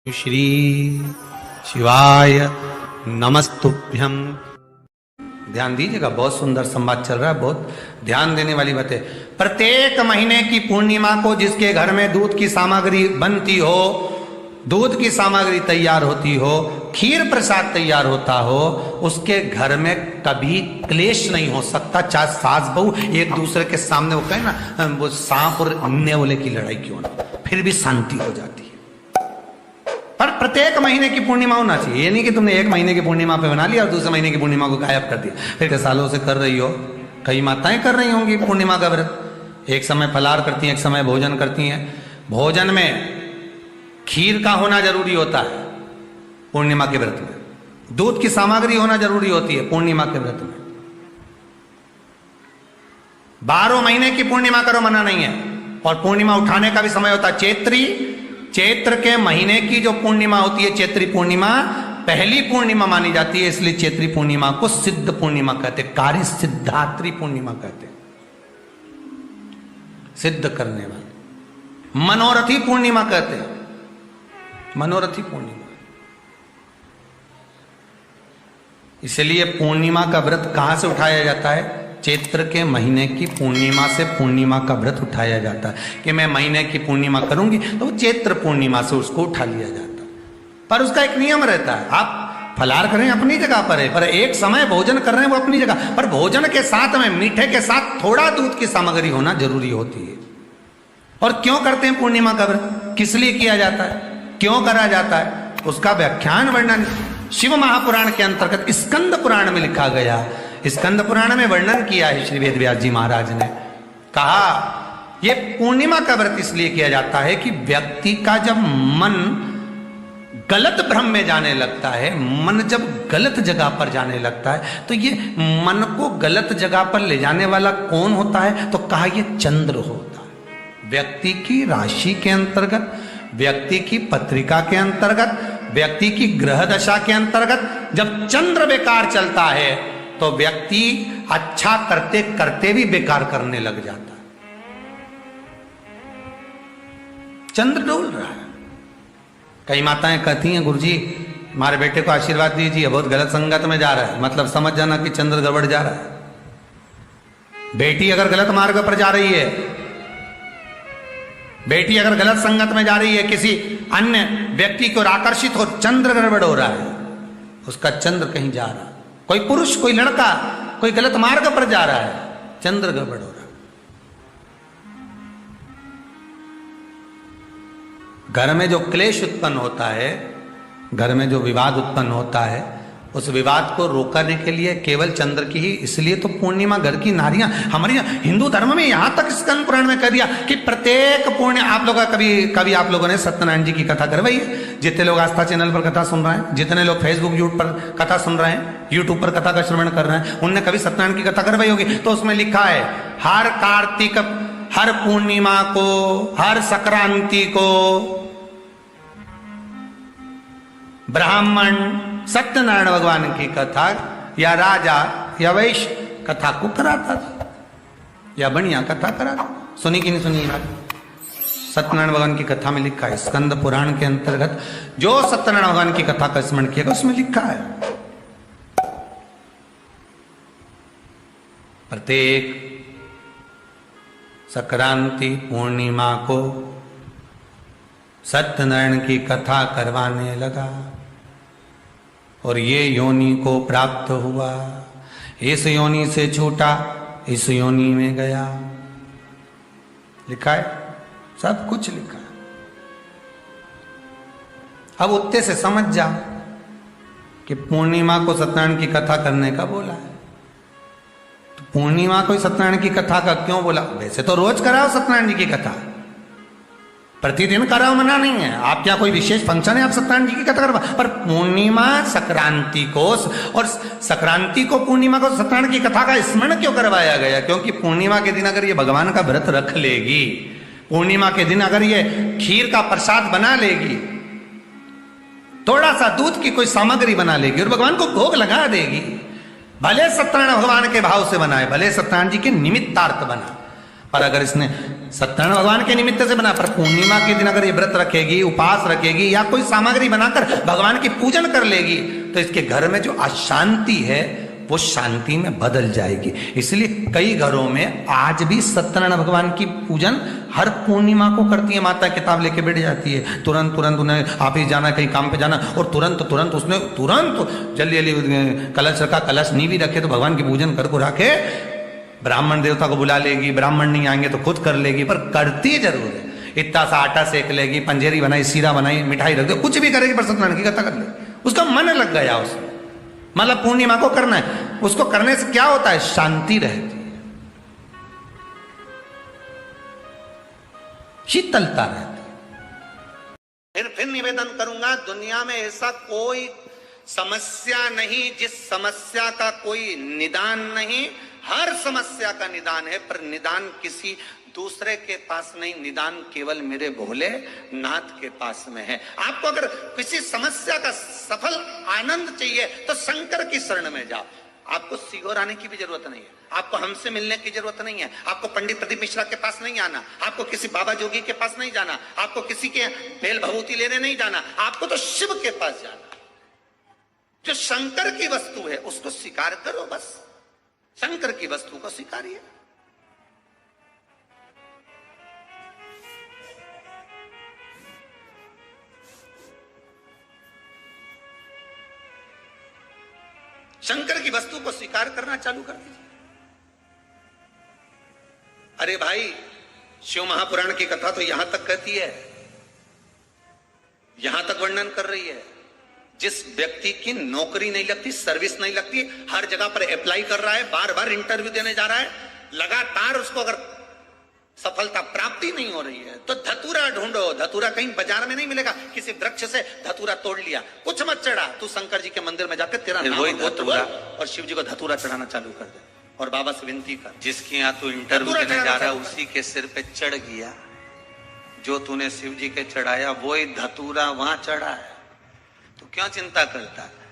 श्री शिवाय नमस्तुभ्यम। ध्यान दीजिएगा, बहुत सुंदर संवाद चल रहा है, बहुत ध्यान देने वाली बात है। प्रत्येक महीने की पूर्णिमा को जिसके घर में दूध की सामग्री बनती हो, दूध की सामग्री तैयार होती हो, खीर प्रसाद तैयार होता हो, उसके घर में कभी क्लेश नहीं हो सकता। चाहे सास बहू एक दूसरे के सामने वो कहे ना, वो सांप और नेवले की लड़ाई क्यों ना, फिर भी शांति हो जाती है। पर प्रत्येक महीने की पूर्णिमा होना चाहिए। ये नहीं कि तुमने एक महीने की पूर्णिमा पे बना लिया और दूसरे महीने की पूर्णिमा को गायब कर दिया। फिर सालों से कर रही हो, कई माताएं कर रही होंगी पूर्णिमा का व्रत। एक समय फलाहार करती हैं, एक समय भोजन करती हैं। भोजन में खीर का होना जरूरी होता है पूर्णिमा के व्रत में, दूध की सामग्री होना जरूरी होती है पूर्णिमा के व्रत में। 12 महीने की पूर्णिमा करो, मना नहीं है। और पूर्णिमा उठाने का भी समय होता है चैत्री। चैत्र के महीने की जो पूर्णिमा होती है, चैत्री पूर्णिमा पहली पूर्णिमा मानी जाती है, इसलिए चैत्री पूर्णिमा को सिद्ध पूर्णिमा कहते, कार्य सिद्धात्री पूर्णिमा कहते, सिद्ध करने वाले। मनोरथी पूर्णिमा कहते, मनोरथी पूर्णिमा। इसलिए पूर्णिमा का व्रत कहां से उठाया जाता है? चैत्र के महीने की पूर्णिमा से पूर्णिमा का व्रत उठाया जाता है कि मैं महीने की पूर्णिमा करूंगी तो वो चैत्र पूर्णिमा से उसको उठा लिया जाता है। पर उसका एक नियम रहता है, आप फलाहार करें अपनी जगह पर है, पर एक समय भोजन कर रहे हैं वो अपनी जगह पर। भोजन के साथ में मीठे के साथ थोड़ा दूध की सामग्री होना जरूरी होती है। और क्यों करते हैं पूर्णिमा का व्रत, किस लिए किया जाता है, क्यों करा जाता है, उसका व्याख्यान वर्णन शिव महापुराण के अंतर्गत स्कंद पुराण में लिखा गया। स्कंद पुराण में वर्णन किया है श्री वेदव्यास जी महाराज ने। कहा यह पूर्णिमा का व्रत इसलिए किया जाता है कि व्यक्ति का जब मन गलत भ्रम में जाने लगता है, मन जब गलत जगह पर जाने लगता है, तो ये मन को गलत जगह पर ले जाने वाला कौन होता है? तो कहा यह चंद्र होता है। व्यक्ति की राशि के अंतर्गत, व्यक्ति की पत्रिका के अंतर्गत, व्यक्ति की ग्रह दशा के अंतर्गत जब चंद्र बेकार चलता है तो व्यक्ति अच्छा करते करते भी बेकार करने लग जाता है। चंद्र डोल रहा है। कई माताएं कहती हैं, गुरुजी हमारे बेटे को आशीर्वाद दीजिए, बहुत गलत संगत में जा रहा है। मतलब समझ जाना कि चंद्र गड़बड़ जा रहा है। बेटी अगर गलत मार्ग पर जा रही है, बेटी अगर गलत संगत में जा रही है, किसी अन्य व्यक्ति को आकर्षित हो, चंद्र गड़बड़ हो रहा है, उसका चंद्र कहीं जा रहा है। कोई पुरुष, कोई लड़का कोई गलत मार्ग पर जा रहा है, चंद्र गड़बड़ हो रहा है। घर में जो क्लेश उत्पन्न होता है, घर में जो विवाद उत्पन्न होता है, उस विवाद को रोकने के लिए केवल चंद्र की ही, इसलिए तो पूर्णिमा घर की नारियां हमारी हिंदू धर्म में यहां तक स्कंद पुराण में कह दिया कि प्रत्येक पूर्ण। आप लोग कभी आप लोगों ने सत्यनारायण जी की कथा करवाई है? जितने लोग आस्था चैनल पर कथा सुन रहे हैं, जितने लोग फेसबुक यूट्यूब पर कथा सुन रहे हैं, यूट्यूब पर कथा का श्रवण कर रहे हैं, उनने कभी सत्यनारायण की कथा करवाई होगी। तो उसमें लिखा है हर कार्तिक, हर पूर्णिमा को, हर संक्रांति को ब्राह्मण सत्यनारायण भगवान की कथा या राजा या वैश्य कथा को कराता था, या बढ़िया कथा कराता। सुनी कि नहीं सुनी? सत्यनारायण भगवान की कथा में लिखा है, स्कंद पुराण के अंतर्गत जो सत्यनारायण भगवान की कथा का स्मरण किया उसमें लिखा है प्रत्येक संक्रांति पूर्णिमा को सत्यनारायण की कथा करवाने लगा और ये योनि को प्राप्त हुआ, इस योनि से छूटा, इस योनि में गया। लिखा है, सब कुछ लिखा है। अब उत्ते से समझ जा कि पूर्णिमा को सत्यनारायण की कथा करने का बोला है, तो पूर्णिमा को सत्यनारायण की कथा का क्यों बोला? वैसे तो रोज कराओ सत्यनारायण जी की कथा, प्रतिदिन कराओ, मना नहीं है। आप क्या कोई विशेष फंक्शन है आप सत्यनारायण जी की कथा करवा, पर पूर्णिमा संक्रांति को और संक्रांति को पूर्णिमा को सत्यनारायण की कथा का स्मरण क्यों करवाया गया? क्योंकि पूर्णिमा के दिन अगर ये भगवान का व्रत रख लेगी, पूर्णिमा के दिन अगर ये खीर का प्रसाद बना लेगी, थोड़ा सा दूध की कोई सामग्री बना लेगी और भगवान को भोग लगा देगी, भले सत्यनारायण भगवान के भाव से बनाए, भले सत्यनारायण जी के निमित्तार्थ बना, पर अगर इसने सत्यनारायण भगवान के निमित्त से बना, पर पूर्णिमा के दिन अगर ये व्रत रखेगी, उपवास रखेगी या कोई सामग्री बनाकर भगवान की पूजन कर लेगी तो इसके घर में जो अशांति है वो शांति में बदल जाएगी। इसलिए कई घरों में आज भी सत्यनारायण भगवान की पूजन हर पूर्णिमा को करती है। माता किताब लेके बैठ जाती है, तुरंत तुरंत उन्हें ऑफिस जाना, कहीं काम पे जाना, और तुरंत तुरंत उसने जल्दी जल्दी कलश रखा, कलश नहीं भी रखे तो भगवान की पूजन कर को रखे, ब्राह्मण देवता को बुला लेगी, ब्राह्मण नहीं आएंगे तो खुद कर लेगी, पर करती जरूर है। इतना सा आटा सेक लेगी, पंजेरी बनाई, सीरा बनाई, मिठाई रख दो, कुछ भी करेगी पर सत्यनारायण की कथा कर ले, उसका मन लग गया उसमें। मतलब पूर्णिमा को करना है, उसको करने से क्या होता है, शांति रहती है, शीतलता रहती है। फिर निवेदन करूंगा, दुनिया में ऐसा कोई समस्या नहीं जिस समस्या का कोई निदान नहीं। हर समस्या का निदान है, पर निदान किसी दूसरे के पास नहीं, निदान केवल मेरे भोले नाथ के पास में है। आपको अगर किसी समस्या का सफल आनंद चाहिए तो शंकर की शरण में जाओ। आपको सीहोर आने की भी जरूरत नहीं है, आपको हमसे मिलने की जरूरत नहीं है, आपको पंडित प्रदीप मिश्रा के पास नहीं आना, आपको किसी बाबा जोगी के पास नहीं जाना, आपको किसी के बेल भभूति लेने नहीं जाना, आपको तो शिव के पास जाना। जो शंकर की वस्तु है उसको स्वीकार करो, बस शंकर की वस्तु को स्वीकारिए। शंकर की वस्तु को स्वीकार करना चालू कर दीजिए। अरे भाई, शिव महापुराण की कथा तो यहां तक कहती है, यहां तक वर्णन कर रही है, जिस व्यक्ति की नौकरी नहीं लगती, सर्विस नहीं लगती, हर जगह पर अप्लाई कर रहा है, बार बार इंटरव्यू देने जा रहा है, लगातार उसको अगर सफलता प्राप्ति नहीं हो रही है तो धतूरा ढूंढो। धतूरा कहीं बाजार में नहीं मिलेगा, किसी वृक्ष से धतूरा तोड़ लिया, कुछ मत चढ़ा, तू शंकर जी के मंदिर में जाकर तेरा नाम धतूरा और शिव जी को धतूरा चढ़ाना चालू कर दे और बाबा से विनती कर, जिसके यहाँ तू इंटरव्यू देने जा रहा है उसी के सिर पे चढ़ गया, जो तूने शिव जी के चढ़ाया वो ही धतूरा वहां चढ़ा है, तो क्यों चिंता करता है।